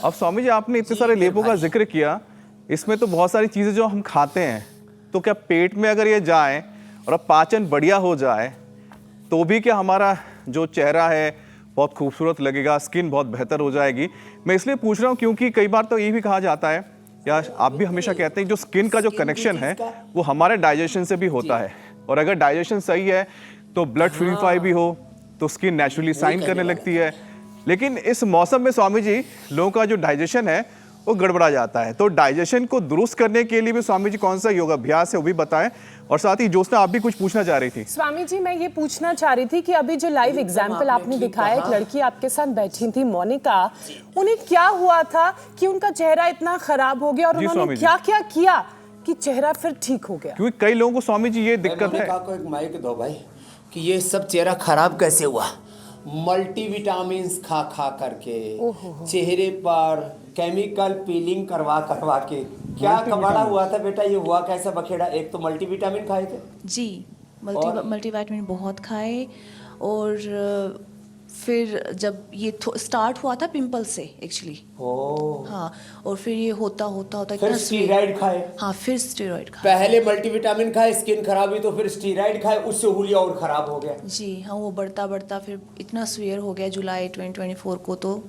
अब स्वामी जी आपने इतने सारे लेपों का जिक्र किया, इसमें तो बहुत सारी चीज़ें जो हम खाते हैं, तो क्या पेट में अगर ये जाए और अब पाचन बढ़िया हो जाए तो भी क्या हमारा जो चेहरा है बहुत खूबसूरत लगेगा, स्किन बहुत बेहतर हो जाएगी? मैं इसलिए पूछ रहा हूँ क्योंकि कई बार तो ये भी कहा जाता है, या आप भी हमेशा कहते हैं, जो स्किन का जो कनेक्शन है वो हमारे डाइजेशन से भी होता है, और अगर डाइजेशन सही है तो ब्लड प्यूरिफाई भी हो तो स्किन नेचुरली साइन करने लगती है। लेकिन इस मौसम में स्वामी जी लोगों का जो डाइजेशन है वो गड़बड़ा जाता है, तो डाइजेशन को दुरुस्त करने के लिए भी स्वामी जी कौन सा योगाभ्यास है वो भी बताएं। और साथ ही ज्योत्सना आप भी कुछ पूछना चाह रही थी। स्वामी जी मैं ये पूछना चाह रही थी कि अभी जो लाइव एग्जाम्पल आपने दिखाया, एक लड़की आपके साथ बैठी थी मोनिका, उन्हें क्या हुआ था कि उनका चेहरा इतना खराब हो गया और उन्होंने क्या क्या किया कि चेहरा फिर ठीक हो गया? क्योंकि कई लोगों को स्वामी जी ये दिक्कत है। को एक माइक दो भाई कि ये सब चेहरा खराब कैसे हुआ। मल्टीविटामिन खा खा करके, चेहरे पर केमिकल पीलिंग करवा करवा के, क्या कबाड़ा हुआ था बेटा? ये हुआ कैसा बखेड़ा? एक तो मल्टीविटामिन खाए थे जी, मल्टीविटामिन बहुत खाए, और फिर जब ये स्टार्ट हुआ था पिंपल से एक्चुअली। हाँ, और फिर ये होता फिर स्टीरॉइड खाए। हाँ, फिर स्टीरॉइड खाए। पहले मल्टीविटामिन खाए, स्किन खराब हुई, तो फिर स्टीरॉइड खाए, उससे हुलिया और खराब हो गया। जी हाँ, वो बढ़ता बढ़ता फिर इतना सीवियर हो गया जुलाई 2024 को। तो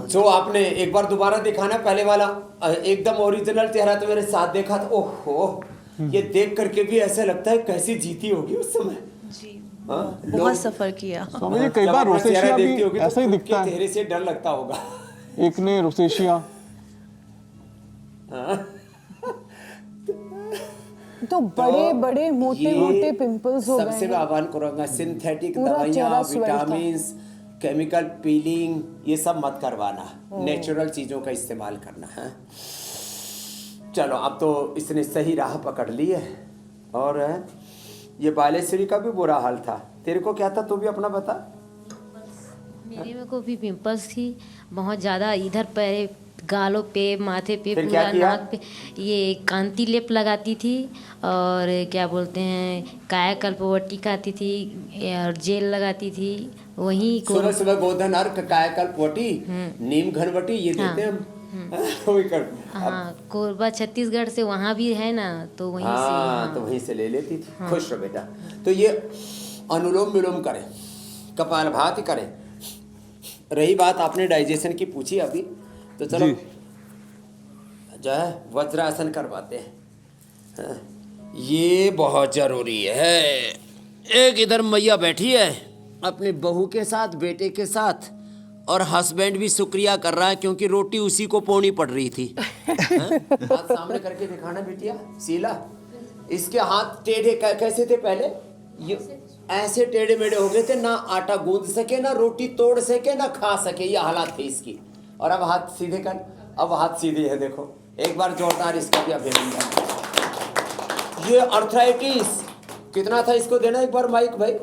जो आपने एक बार दोबारा दिखाना, पहले वाला एकदम ओरिजिनल चेहरा तो मेरे साथ देखा था। ओहो, ये देख करके भी ऐसा लगता है कैसी जीती होगी उस समय। जी बहुत सफर किया। स्वामी जी कई बार रोसेशिया भी ऐसा ही दिखता है, चेहरे से डर लगता होगा। एक ने रोसेशिया तो बड़े बड़े मोटे मोटे पिंपल्स हो गए। सबसे मैं आह्वान करूंगा, सिंथेटिक दवाइयाँ, विटामिन, केमिकल पीलिंग, ये सब मत करवाना, नेचुरल चीजों का इस्तेमाल करना है। चलो, अब तो इसने सही राह पकड़ ली है। और ये बालेश्वरी का भी बुरा हाल था, तेरे को क्या था, तू भी अपना बता। मेरे को भी पिंपल्स थी बहुत ज़्यादा, इधर पैर, गालों पे, माथे पे, फिर पूरा नाक पे। ये कांति लेप लगाती थी, और क्या बोलते हैं, कायाकल्पवटी खाती थी, और जेल लगाती थी। वही सुबह सुबह गोधन अर्क, कायाकल्पवटी, नीम घनवटी, ये देते हैं हम। वही कर। हाँ, कोरबा छत्तीसगढ़ से वहाँ भी है ना, तो वहीं से। हाँ, तो वहीं से ले लेती थी। खुश रहो बेटा। तो ये अनुलोम विलोम करें, कपालभाति करें। रही बात आपने डाइजेशन की पूछी अभी, तो चलो जो है वज्रासन करवाते हैं। ये बहुत जरूरी है। एक इधर मैया बैठी है अपनी बहू के साथ, बेटे के साथ, और हस्बैंड भी शुक्रिया कर रहा है क्योंकि रोटी उसी को पोनी पड़ रही थी। हाथ सामने करके दिखाना बेटिया, शीला। इसके हाथ टेढ़े कैसे थे पहले? ये ऐसे टेढ़े मेढ़े हो गए थे, ना आटा गूंद सके, ना रोटी तोड़ सके, ना खा सके, ये हालात थे इसकी। और अब हाथ सीधे कर, अब हाथ सीधे है, देखो। एक बार जोरदार इसका भी अभिनंदन। ये अर्थराइटिस कितना था, इसको देना एक बार माइक भाई।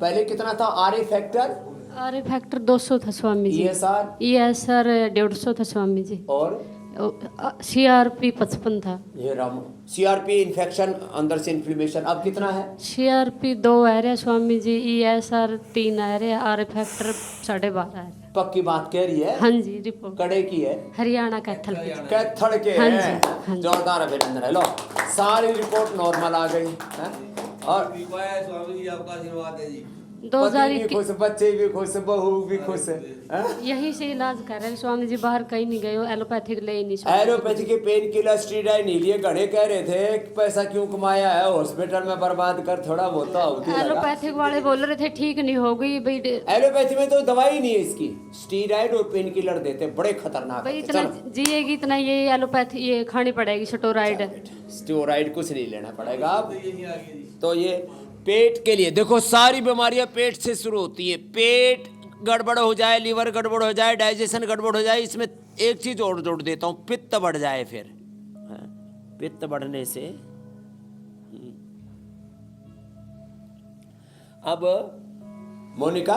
पहले कितना था? आर फैक्टर 200 था स्वामी जी। ये सर 150 था स्वामी जी। और CRP 55 था। ये राम, CRP इन्फेक्शन, अंदर से इन्फ्लेमेशन। अब कितना है? CRP 2 आ रहा स्वामी जी, ESR 3 आ रहा, आर फैक्टर 12.5 है। पक्की बात कह रही है? हाँ जी, रिपोर्ट कड़े की है, हरियाणा कैथल के हाँ है। जी, हाँ जोरदार अभिनंदन है। लो, सारी रिपोर्ट नॉर्मल आ गई है। और स्वामी जी आपका आशीर्वाद है जी। 2000 भी खुश, बच्चे भी खुश, बहू भी खुश है। यही से इलाज कर रहे हैं स्वामी जी, बाहर कहीं नहीं गए हो, एलोपैथिक ले ही नहीं। एलोपैथी के पेन किलर, स्टीरॉइड नहीं लिए। गढ़े कह रहे थे पैसा क्यों कमाया है हॉस्पिटल में बर्बाद कर, थोड़ा बहुत तो एलोपैथिक वाले बोल रहे थे ठीक नहीं हो गई भाई। एलोपैथी में तो दवाई नहीं है इसकी, स्टीरॉइड और पेन किलर देते, बड़े खतरनाक। भाई इतना जिएगी इतना ये एलोपैथी ये खानी पड़ेगी, स्टेरॉइड। स्टेरॉइड कुछ नहीं लेना पड़ेगा अब। तो ये पेट के लिए देखो, सारी बीमारियां पेट से शुरू होती है। पेट गड़बड़ हो जाए, लीवर गड़बड़ हो जाए, डाइजेशन गड़बड़ हो जाए, इसमें एक चीज और जोड़ देता हूँ, पित्त बढ़ जाए। फिर पित्त बढ़ने से अब मोनिका,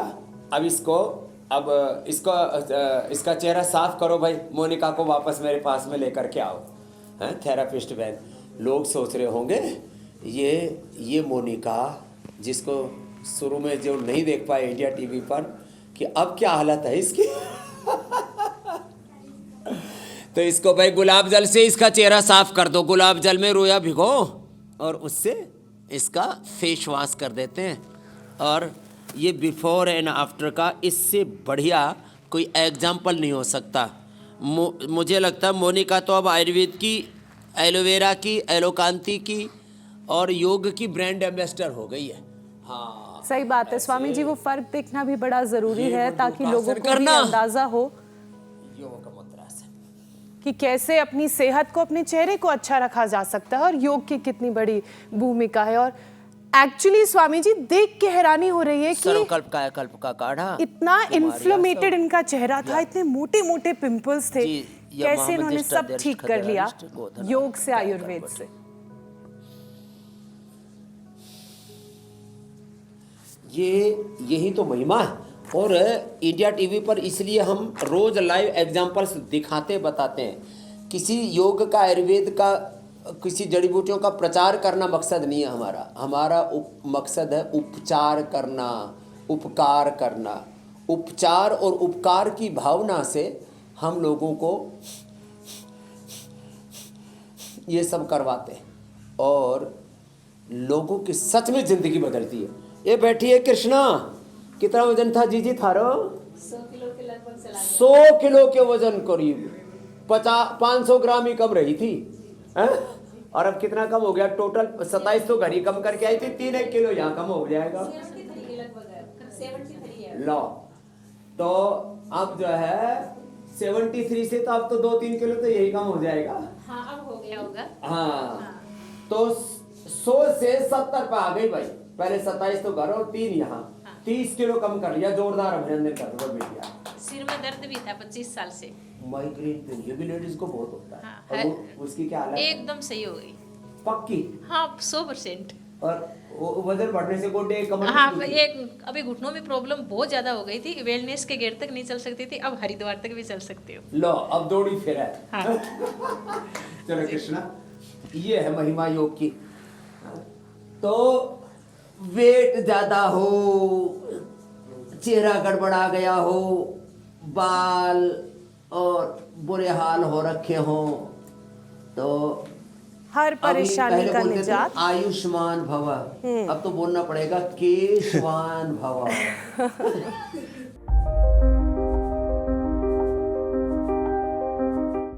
अब इसका चेहरा साफ करो भाई। मोनिका को वापस मेरे पास में लेकर के आओ। थेरापिस्ट बहन, लोग सोच रहे होंगे ये मोनिका, जिसको शुरू में जो नहीं देख पाए इंडिया टीवी पर, कि अब क्या हालत है इसकी। तो इसको भाई गुलाब जल से इसका चेहरा साफ कर दो, गुलाब जल में रोया भिगो और उससे इसका फेस वॉश कर देते हैं। और ये बिफोर एंड आफ्टर का इससे बढ़िया कोई एग्जाम्पल नहीं हो सकता। मुझे लगता है मोनिका तो अब आयुर्वेद की, एलोवेरा की, एलोकांति की और योग की ब्रांड एम्बेसडर हो गई है। हाँ सही बात है स्वामी जी, वो फर्क देखना भी बड़ा जरूरी है ताकि लोगों को भी करना। अंदाजा हो योग मुद्रासन कि कैसे अपनी सेहत को, अपने चेहरे को अच्छा रखा जा सकता है और योग की कितनी बड़ी भूमिका है। और एक्चुअली स्वामी जी देख के हैरानी हो रही है कि सर्वकल्प कायाकल्प का काढ़ा, इतना इन्फ्लेमेटेड इनका चेहरा था, इतने मोटे मोटे पिंपल्स थे, जी, यह कैसे मोहम्मद इन्होंने इस्टर सब दरिष्ट ठीक कर लिया खदेरारिष्ट गोधन योग से, आयुर्वेद से। यही तो महिमा है। और इंडिया टीवी पर इसलिए हम रोज लाइव एग्जांपल्स दिखाते बताते हैं। किसी योग का, आयुर्वेद का, किसी जड़ी बूटियों का प्रचार करना मकसद नहीं है हमारा। हमारा मकसद है उपचार करना, उपकार करना। उपचार और उपकार की भावना से हम लोगों को ये सब करवाते हैं और लोगों की सच में जिंदगी बदलती है। ये बैठी है कृष्णा, कितना वजन था जीजी थारो? 100 किलो के लगभग चला गया। 100 किलो के वजन करीब 500 ग्राम ही कम रही थी है? और अब कितना कम हो गया? टोटल 27 तो घर ही कम करके आई थी, 3 किलो यहाँ कम हो जाएगा। लो तो अब जो है 73 से तो अब तो 2-3 किलो तो यही कम हो जाएगा। हाँ अब हो गया होगा। हाँ तो 100 से 70 पे आ गई भाई। पहले 27 तो घर और 3 यहाँ, 30 किलो कम कर लिया। जोरदार अभिनंदन कर दो बेटिया। सिर में दर्द भी था 25 साल से। माइग्रेन पेन ये भी लेडीज को बहुत होता है। हाँ, और उसकी क्या हालत है? एकदम सही हो गई। पक्की? हाँ 100%। और वजन बढ़ने से गोडे कमर हाँ एक अभी घुटनों में प्रॉब्लम बहुत ज्यादा हो गई थी, वेलनेस के गेट तक नहीं चल सकती थी, अब हरिद्वार तक भी चल सकते हो। लो अब दौड़ी फिर है। हाँ। चलो कृष्णा, ये है महिमा योग की। तो वेट ज्यादा हो, चेहरा गड़बड़ा गया हो, बाल और बुरे हाल हो रखे हो, तो हर परेशानी का निजात। आयुष्मान भव। अब तो बोलना पड़ेगा केशवान भव।